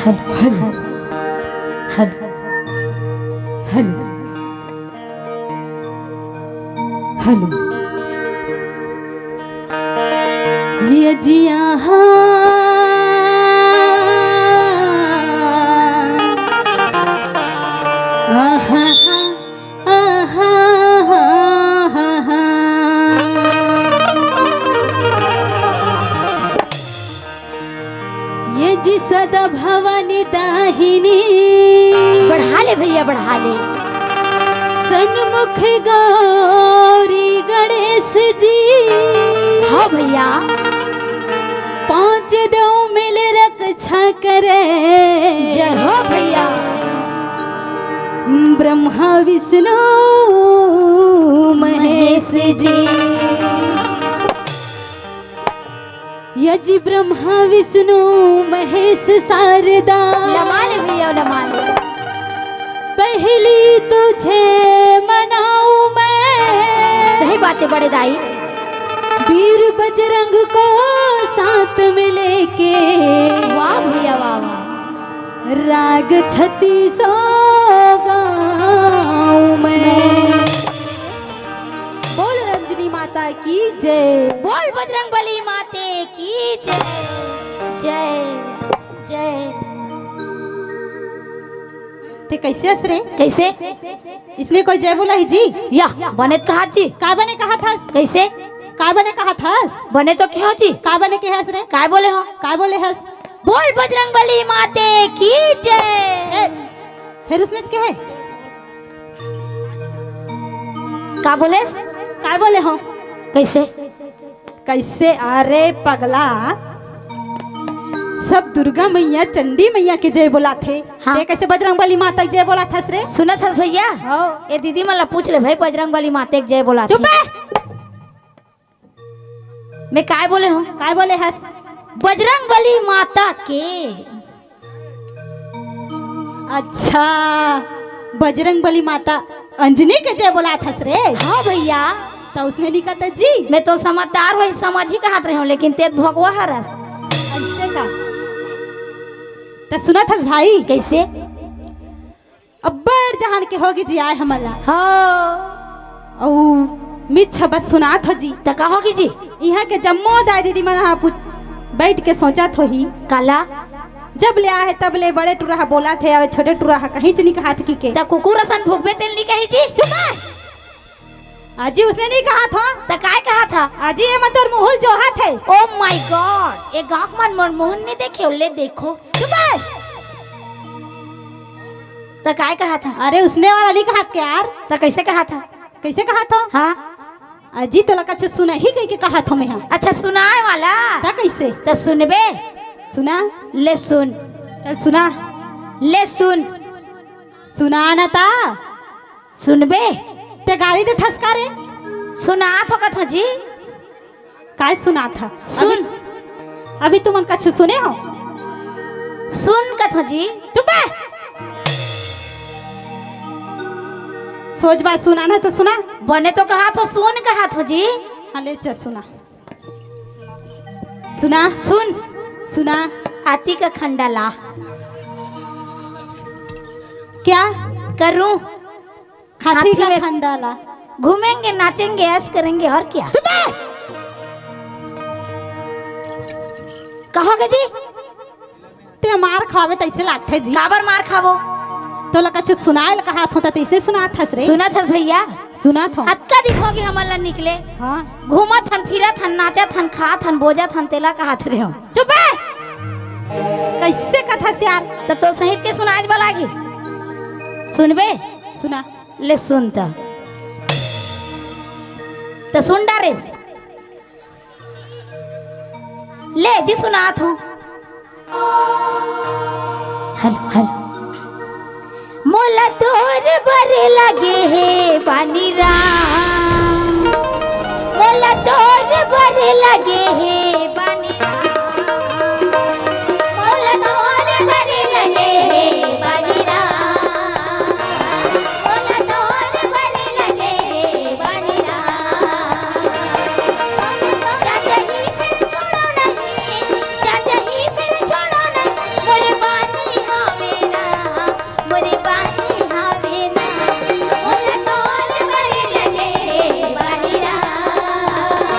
Hello hello hello hello ये जिया ये जी सदा भवानी दाहिनी बढ़ा ले भैया बढ़ा ले। सन्मुख गौरी गणेश जी हाँ भैया 5 देव मिल रक्षा करे। जय हो भैया। ब्रह्मा विष्णु महेश जी यजी ब्रह्मा विष्णु महेश शारदा लमा ले भैया लमा ले। पहली तुझे मनाऊं मैं। सही बात है बड़े दाई। वीर बजरंग को साथ में लेके वाह भैया वाह वाह। राग 36 गाऊं मैं। बोल रंजनी माता की जय। बोल बजरंगबली माते की जय जय जय। ते कैसे हंस रहे? कैसे? इसने कोई जय बोला ही जी? या बने कहा जी। का बने कहा था? कैसे? का बने कहा था? बने तो क्यों जी? का बने के हंस रहे? काय बोले हो? का बोले हंस? बोल बजरंगबली माते की जय। फिर उसने के है? का बोले? का बोले हो? कैसे? कैसे? अरे पगला सब दुर्गा मैया चंडी मैया के जय बोला थे। हाँ। ते कैसे बजरंगबली माता के जय बोला था रे? सुना था भैया? हाँ। ये दीदी मला पूछ ले भाई बजरंगबली माते के जय बोला। चुप है। मैं काय बोले हूँ? काय बोले हंस? बजरंगबली माता के। अच्छा बजरंगबली माता अंजनी के जय बोला था रे? हाँ भैया। तो उसने लिखा था जी। मैं तो समझदार वही समझ ही कहा रही हूँ लेकिन तेज भगवा हरस। अच्छा का तो सुना था भाई? कैसे? अब्बर जहान के होगी जी आए हमला। हाँ। औ मिछ बस सुना था जी। तो कहोगी जी? यहाँ के जम्मो दाई दीदी मन हाँ पूछ बैठ के सोचा थो ही काला जब ले आए तब ले बड़े टुरा बोला थे और छोटे टुरा कहीं से नहीं कहा था कि के त कुकुर असन भोगबे तेल नहीं कही जी चुप है। आजी उसने नहीं कहा था। त काय कहा था? आजी ये मतलब मुहुल जोहा थे। ओ माय गॉड, ये गांव मन मनमोहन ने देखे ले देखो। चुप है। त काय कहा था? अरे उसने वाला नहीं कहा था यार। त कैसे कहा था? कैसे कहा था? हाँ अजी तो लगा अच्छा सुना ही कहीं के कहा था मैं। अच्छा सुनाए वाला था कैसे? त सुनबे? सुना ले सुन, चल सुना ले सुन, सुना ना था। सुनबे? ते गाड़ी दे ठसका रे। सुना तो कथो जी। काय सुना था? सुन अभी तुम उनका अच्छा सुने हो? सुन कथो जी। चुप है। सोच बात सुना ना तो सुना। बने तो कहा तो सुन कहा तो जी। हाँ ले चल सुना सुना सुन, सुना। हाथी का खंडाला क्या करूं? हाथी का में खंडाला। घूमेंगे नाचेंगे ऐश करेंगे और क्या। चुप है। कहोगे जी? ते मार खावे तैसे लागते जी। काबर मार खावो? तो लगा अच्छा सुनाए कहा था तो इसने सुना था रे। सुना था भैया? सुना था। अक्का दिखोगे हमारा निकले। हाँ घूमत हन फिरत हन नाचत हन खात हन बोजत हन तेला कहत रहे हो। चुप है। कैसे कथा से यार? तो सहित के सुनाज बलागी। सुनबे? सुना ले सुन तो सुन डारे ले जी सुनात हूँ। Hello hello. मोला तोर भरे लगे है पानी राम, मोला तोर भरे लगे है पानी राम, मोला तोर भरे लगे है पानी राम, मोला तोर भरे लगे है पानी राम। जाजही फिर छोड़ो नहीं, जाजही फिर छोड़ो नहीं, मोरे पानी हावे ना, मोरे पानी हावे ना, मोला तोर भरे लगे है पानी राम,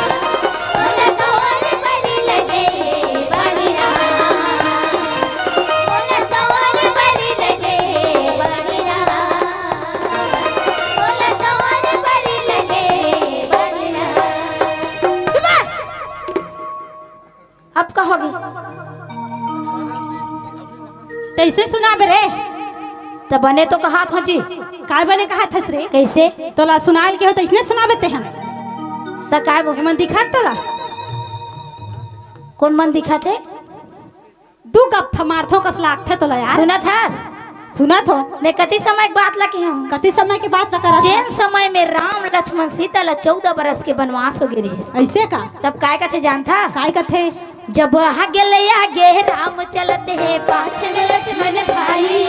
मोला तोर भरे लगे है पानी राम, मोला तोर भरे लगे है पानी राम, मोला तोर भरे लगे है पानी राम। चुप है। अब कहोगे? तैसे सुना बरे। तो बने तो कहा था जी। काय बने कहा था रे? कैसे? तोला सुनाल के हो तो इसने सुनाबते हैं। तो काय बोल? मन दिखा तोला कौन मन दिखा थे? दू गप्पा मारथो कस लागथे तोला यार। सुना था? सुना तो मैं कति समय की बात लगे हूँ। कति समय की बात करा? जैन समय में राम लक्ष्मण सीता ला 14 बरस के वनवास हो गए। ऐसे का? तब काय कथे जानता? काय कथे? जब आगे ले आगे राम चलते हैं पाछे में लक्ष्मण भाई,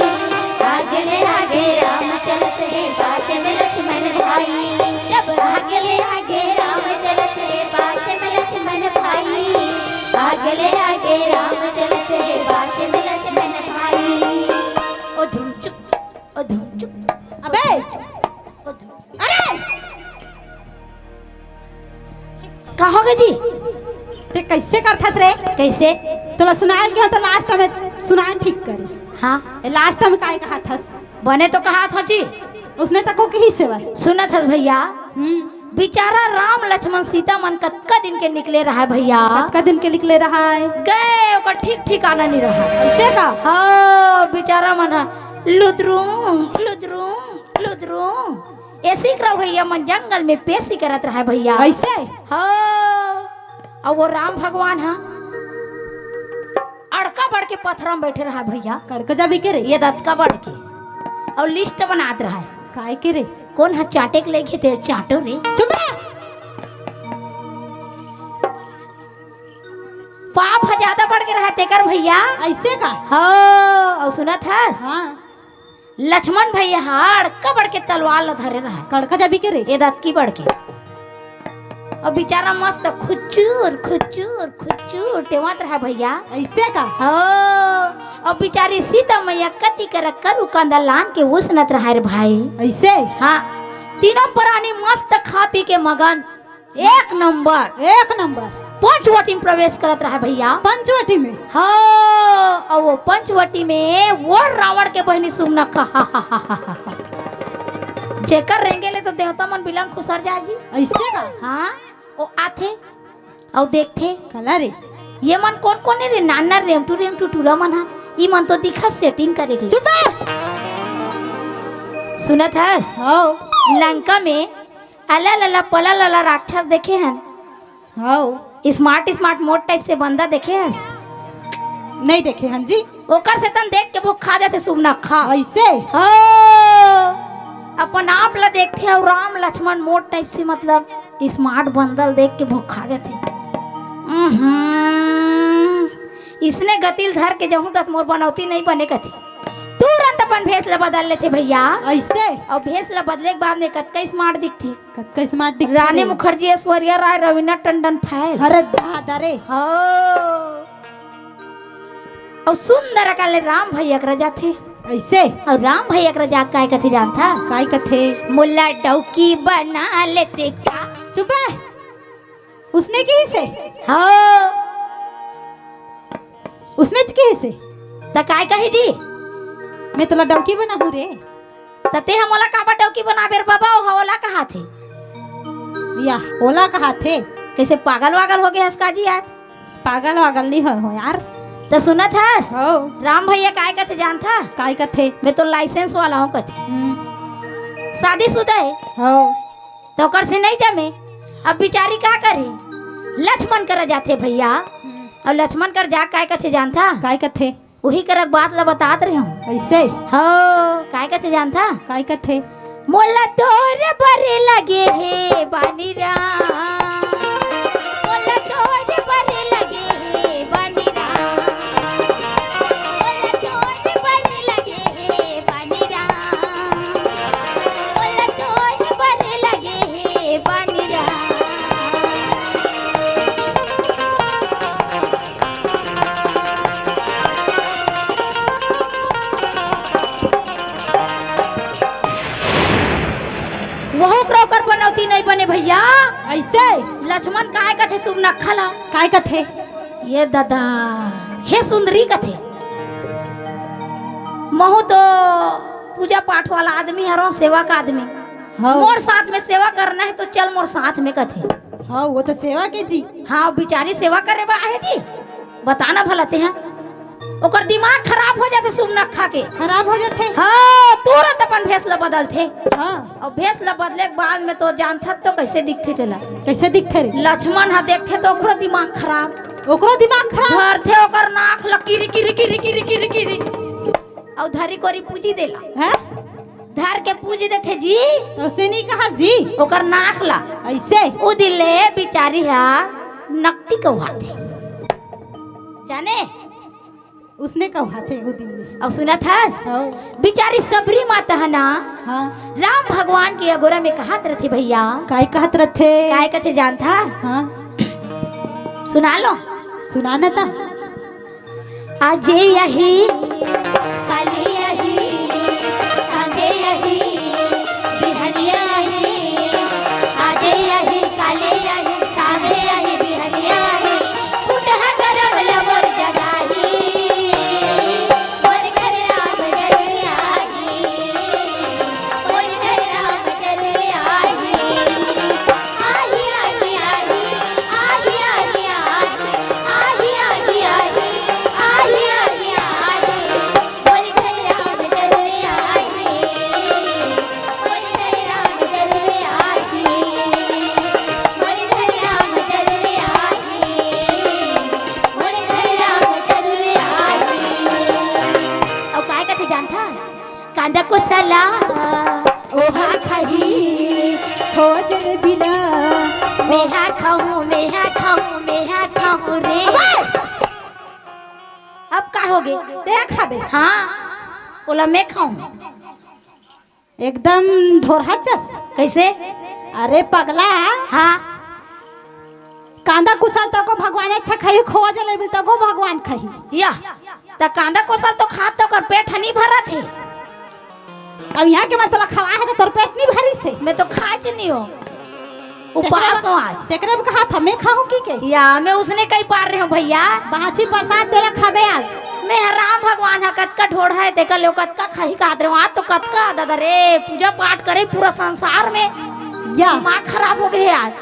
आगे ले आगे राम चलते हैं पाछे में लक्ष्मण भाई, जब आगे ले आगे राम चलते हैं पाछे में लक्ष्मण भाई, आगे ले आगे राम चलते हैं पाछे में लक्ष्मण भाई। ओ धुम चुप, ओ धुम चुप, अबे ओ धुम। अरे कहोगे जी? ते कैसे करथस रे? कैसे? तोला सुनाल के हो तो लास्ट में सुनाए ठीक करी। हाँ लास्ट में काय कहा थस? बने तो कहा था जी। उसने तको के ही सेवा। सुना था भैया? बेचारा राम लक्ष्मण सीता मन कतका दिन के निकले रहा है भैया। कतका दिन के निकले रहा है? गए ओकर ठीक ठिकाना नहीं रहा। ऐसे का? हाँ बेचारा मन लुदरू लुदरू लुदरू ऐसे ही भैया मन जंगल में पेशी करत रहा है भैया। ऐसे? हाँ और वो राम भगवान है अड़का बढ़ के पत्थर में बैठे रहा भैया। कड़कजा भी के रे? ये दत्का बढ़ के और लिस्ट बनात रहा है। काय के रे? कौन है चाटे के लेके थे चाटो रे। चुप है। पाप है ज्यादा बढ़ के रहा तेकर भैया। ऐसे का? हाँ और सुना था? हाँ लक्ष्मण भैया अड़का बढ़ के तलवार ला धरे रहा है। कड़कजा भी के रे? ये दत्की बढ़ के और बेचारा मस्त खुचूर खुचूर खुचूर टेवत रहा भैया। ऐसे का? हाँ और बेचारी सीता मैया कति कर करू कंदा लान के उसनत रहा रे भाई। ऐसे? हाँ तीनों प्राणी मस्त खा पी के मगन एक नंबर। एक नंबर। पंचवटी में प्रवेश करत रहा भैया। पंचवटी में? हाँ, और वो पंचवटी में वो रावण के बहनी सुमनखा जेकर रेंगेले तो देवता मन बिलंग खुसर जा जी। ऐसे का? हाँ, वो आथे और देखथे कला रे ये मन कौन कौन रे नाना रेमटू टूरा मन हा ई मन तो दिखा सेटिंग करे के। चुप है। सुनत हस? हाँ लंका में अला लला पला लला राक्षस देखे हैं? हाँ स्मार्ट स्मार्ट मोट टाइप से बंदा देखे हस? नहीं देखे हन जी। ओकर से तन देख के वो खा जाते सुमनखा। ऐसे? हाँ, अपन आप ला देखते और राम लक्ष्मण मोट टाइप से मतलब स्मार्ट बंदल देख के वो खा जाते। इसने गतिल धर के जहूं तक मोर बनौती नहीं बने कथी तुरंत अपन भेस ला बदल लेते भैया। ऐसे? और भेस ला बदले के बाद में कतका स्मार्ट दिखती। कतका स्मार्ट दिखती? रानी मुखर्जी, ऐश्वर्या राय, रवीना टंडन फैल। अरे दादा रे। हाँ, और सुंदर काले राम भैया कर जाते। ऐसे? और राम भैया कर जा काय कथे जानता? काय कथे? मुल्ला डौकी बना लेते क्या। चुप है। उसने की से? हाँ, उसने की से? त काय कही जी? मैं तोला डौकी बना हूँ रे। तते हम ओला काबा डौकी बना बेर बाबा ओ हवला कहा थे या ओला कहा थे? कैसे पागल वागल हो गए हसका जी आज? पागल वागल नहीं हो यार। तो सुनत हस? हो राम भैया काय कथे जानता? काय कथे? मैं तो लाइसेंस वाला हूँ कथे शादीशुदा है हो तो ओकर से नहीं जमे। अब बिचारी का करे? लक्ष्मण कर जाते भैया। और लक्ष्मण कर जा काय कथे जानता? काय कथे? वही कर बात ला बतात रहे हूँ। ऐसे? हो, काय कथे जानता? काय कथे? मोला तोरे बरे लगे हे बानी राम, मोला तोरे बरे लगे हे बानी राम, मोला तोरे बरे लगे हे बानी राम, मोला तोरे बरे लगे हे बानी राम। वहु क्रोकर बनौती नहीं बने भैया। ऐसे? लक्ष्मण काय कथे सुमनखा ला? काय कथे? ये दादा हे सुंदरी कथे महू तो पूजा पाठ वाला आदमी है, सेवा का आदमी। हाँ मोर साथ में सेवा करना है तो चल मोर साथ में कथे। हाँ वो तो सेवा के जी। हाँ, बिचारी सेवा करे बा है जी। बताना भलाते हैं ओकर दिमाग खराब हो जाते सुमनखा के। खराब हो जाते? हाँ, तुरंत अपन भेसला बदलते। हाँ और भेसला बदले के बाद में तो जानता तो कैसे दिखते चला। कैसे दिखते रे? लक्ष्मण हा देखते तो ओकरो दिमाग खराब। ओकरो दिमाग खराब? धरते ओकर नाक लकीरी किरी किरी किरी किरी किरी और धरी कोरी पूजी देला। हैं? धर के पूजी देते जी। तो उसे नहीं कहा जी? ओकर नाक ला ऐसे? उ दिले बिचारी हा नकटी कौहाती जाने। उसने कहा थे वो दिन में। और सुना था हाँ बिचारी सबरी माता है ना। हाँ राम भगवान के अगोरा में कहत रथे भैया। काय कहत रथे? काय कथे जानता? हाँ सुना लो। सुनाना था। आज यही कल यही आज यही बिहरिया यही आज यही कल यही सारे यही बिहरिया यही फुटहा करब लवर जगाही मोर घर राम जरूर आही मोर घर राम जरूर आही आही आही आही आही आही आही आही आही आही आही आही मोर घर राम जरूर आही मोर घर राम जरूर आही मोर घर राम जरूर आही मोर घर राम जरूर आही। और काय कथे जानता? कांदा को सला ओहा खही खोज रे बिना मेहा खाऊं मेहा खाऊं मेहा खाऊं रे। अब का हो गए? ते खाबे? हाँ, बोला मैं खाऊं। एकदम ढोरहा चस। कैसे? अरे पगला, हाँ, कांदा कुसल तो को भगवान अच्छा खाई, खोज ले तो को भगवान खाई। या त कांदा कोसल तो खात तो कर पेट नहीं भरा थे। अब यहाँ के मैं तोला खवा है तो तोर पेट नहीं भरी से। मैं तो खाच नहीं हो उपास हो आज। तेकरे में कहा था मैं खाऊं की के या मैं उसने कई पार रहे हूँ भैया। बाची प्रसाद देला खाबे आज। मैं राम भगवान हा कतका ढोढ़ है देखा लो कतका खाही खात रहे आज तो कतका दादा रे पूजा पाठ करे पूरा संसार में या दिमाग खराब हो गए आज।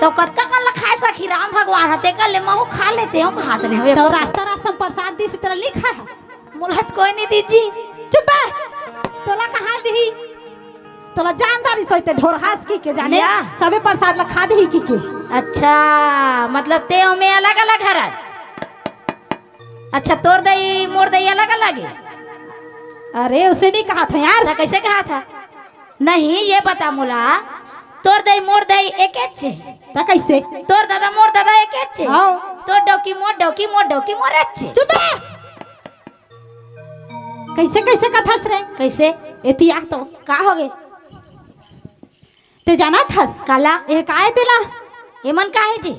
तो कतका कल खाए सखी राम भगवान हा तेका ले महू खा लेते हो खात रहे तो रास्ता रास्ता में प्रसाद दी से तेरा नहीं खा है। मुलहत कोई नहीं दीजी। चुप बे तोला कहा दी तोला जानदारी सोते ढोर हास की के जाने या। सबे प्रसाद ला खा दी की के। अच्छा मतलब ते में अलग अलग है। अच्छा तोर दई मोर दई अलग अलग है। अरे उसे नहीं कहा था यार। तो कैसे कहा था? नहीं ये बता मुला तोर दई मोर दई एक छे तो कैसे तोर दादा मोर दादा एक छे आओ तोर डौकी मोर एक छे। चुप बे कैसे कैसे कथा रे कैसे एतिया तो का हो गए ते जाना थस काला ए काय तेला हेमन का है जी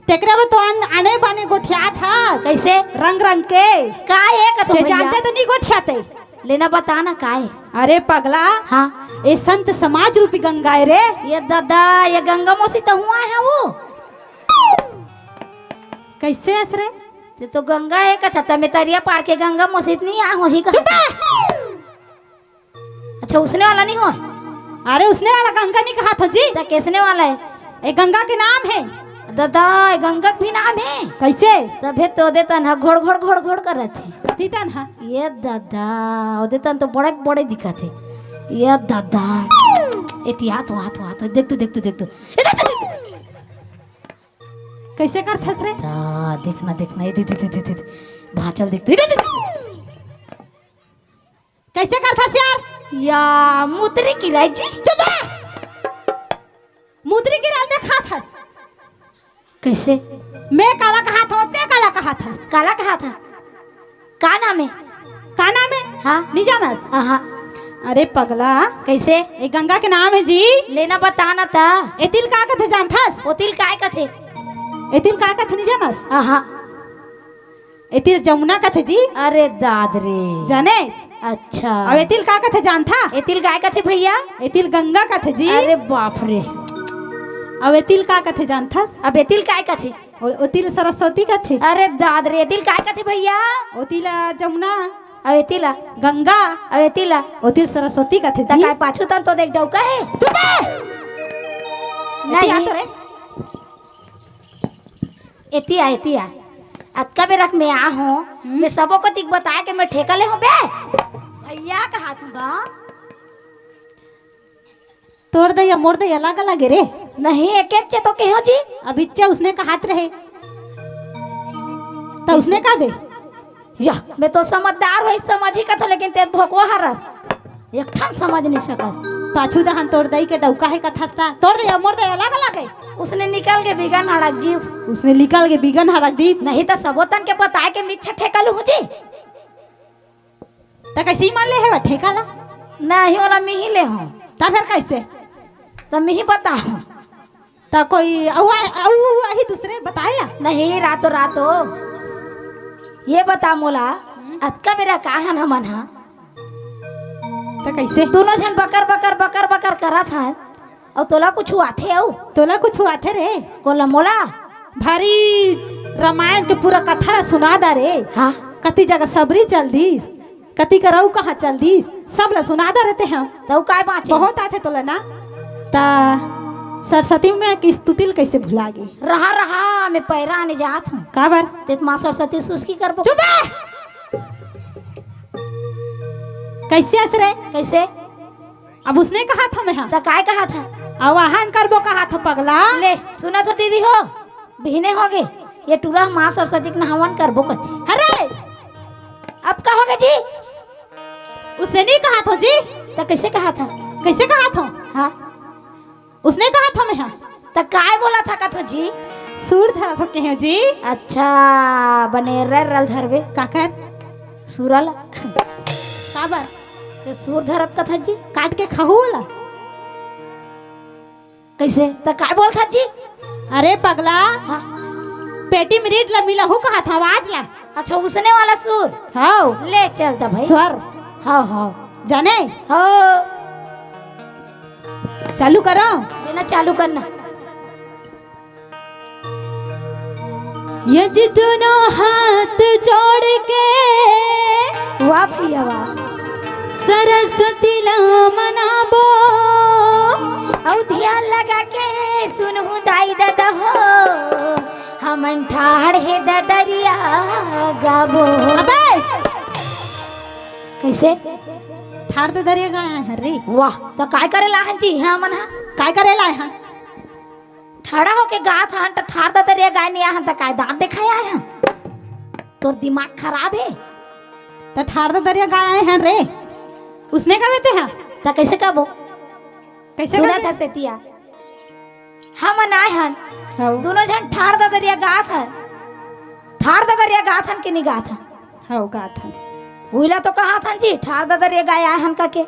तेकरे में तो आने बाने गोठिया था कैसे रंग रंग के का है कथो ते भैया जानते तो नहीं गोठियाते लेना बताना का है। अरे पगला हाँ ए संत समाज रूपी गंगा है रे। ये दादा ये गंगा मौसी तो हुआ है वो कैसे असरे ते तो गंगा है कथा तमे तरिया पार के गंगा मौसी नहीं आ हो ही का। अच्छा उसने वाला नहीं हो। अरे उसने वाला गंगा नहीं कहा था जी तो किसने वाला है? ए गंगा के नाम है दादा गंगा भी नाम है कैसे तभे तो देतन हा घोड़ घोड़ घोड़ घोड़ कर रहे थे कथी तन हा ये दादा ओ देतन तो बड़े बड़े दिखा थे ये दादा एतिहात हाथ देख तू कैसे करथस रे दा देखना ये दे भाचल देख तू कैसे करथस यार या मुद्री की राजी चुप मुद्री की राल में खाथस कैसे मैं काला कहा था ते काला कहा था काला कहा था का नाम है का नाम है हाँ नहीं जानस हाँ अरे पगला कैसे ए गंगा के नाम है जी लेना बताना था एतिल का कथे जानथस ओतिल काय कथे एतिल का कथे नहीं जानस हाँ एतिल जमुना कथे जी अरे दाद रे जानेस अच्छा अब एतिल का कथे जानथा एतिल काय कथे भैया एतिल गंगा कथे जी अरे बाप रे अब एतिल का कथे जानथस अब एतिल काय कथे और ओतिल सरस्वती कथे अरे दाद रे एतिल काय कथे भैया ओतिल जमुना अब एतिला गंगा अब एतिला ओतिल सरस्वती कथे ता जी काय पाछू तन तो देख डौका है चुप नहीं तो रे एतिया अतका बे रख मैं आ हूँ मैं सबों को दिख बताया कि मैं ठेका ले हूँ बे भैया कहा था तोड़ दे या मोड़ दे अलग अलग है रे नहीं एक एक चे तो कहो जी अब इच्छा उसने कहात रहे तो उसने कहा बे या मैं तो समझदार हो समझ ही कथो लेकिन ते भोकवा हरस एक ठन समझ नहीं सकस पाछू दहन तोड़ दई के डौका है कथस्ता तोड़ दे या मोड़ दे अलग अलग है उसने निकल के बिगन हड़क जीव उसने निकल के बिगन हरक दी नहीं तो सबोतन के बताए के मिच्छा ठेका लू जी तो कैसे ही मान ले है ठेका ला नहीं वाला मी ही ले हूँ ता फिर कैसे तो मी ही बताऊँ तो कोई ही दूसरे बताएला नहीं रातों ये बता मोला अतका मेरा का है ना मन हा तो कैसे दोनों जन बकर करा था और तोला कुछ हुआ थे औ तोला कुछ हुआ थे रे कोला मोला भारी रामायण के पूरा कथा सुना दा रे हाँ कति जगह सबरी चल दी कति करऊ कहाँ चल दी सब ला सुना दा रहते हैं तो काय बाँचे बहुत आते तोला ना ता सरस्वती में की स्तुति कैसे भुला गई रहा मैं पैरा आने जात हूँ का बार तेत माँ सरस्वती सुस्की करबो चुप कैसे असरे कैसे अब उसने कहा था मैं तो काय कहा था आवाहन करबो कहा था पगला ले सुना तो दीदी हो बहने हो गए ये टूरा माँ सरस्वती के हवन करबो कथी अरे अब कहोगे जी उसने नहीं कहा था जी तो कैसे कहा था कैसे कहा था हाँ उसने कहा था मैं तो काय बोला था कथो जी सूर धरा था कहे जी अच्छा बने रल धरबे काकर सूरल का बार तो सूर धरत कथा जी काट के खाहू वाला कैसे तो काय बोल था जी अरे पगला हाँ पेटी में रीड ला मिला हो कहा था आवाज ला अच्छा उसने वाला सूर हाउ ले चलता भाई स्वर हाँ जाने हो चालू करो लेना चालू करना यज दोनों हाथ जोड़ के वाह भैया वाह। सरस्वती ला मनाबो। औ ध्यान लगा के सुनहु दाई दादा हो, हमन ठाड़ है ददरिया गाबो। अबे कैसे ठाड़ दे दरिया गाया है रे। वाह, तो काय करे लाहन जी हाँ मन हा काय करे लाए हन? ठाड़ा होके गात हन तो ठाड़ ददरिया गाय नहीं आहन तो काय दांत दिखाया है? तोर दिमाग खराब है। तो ठाड़ दे दरिया गाया है रे। उसने कहे थे हाँ तो कैसे कबो कैसे सुना कहे? सतिया हम आए हन हाउ दोनों जन ठाड़ ददरिया गात हन। ठाड़ ददरिया गात हन कि नहीं गात हन? हाउ गात हन। उइला तो कहा था जी ठाड़ ददरिया गाय आए हन का के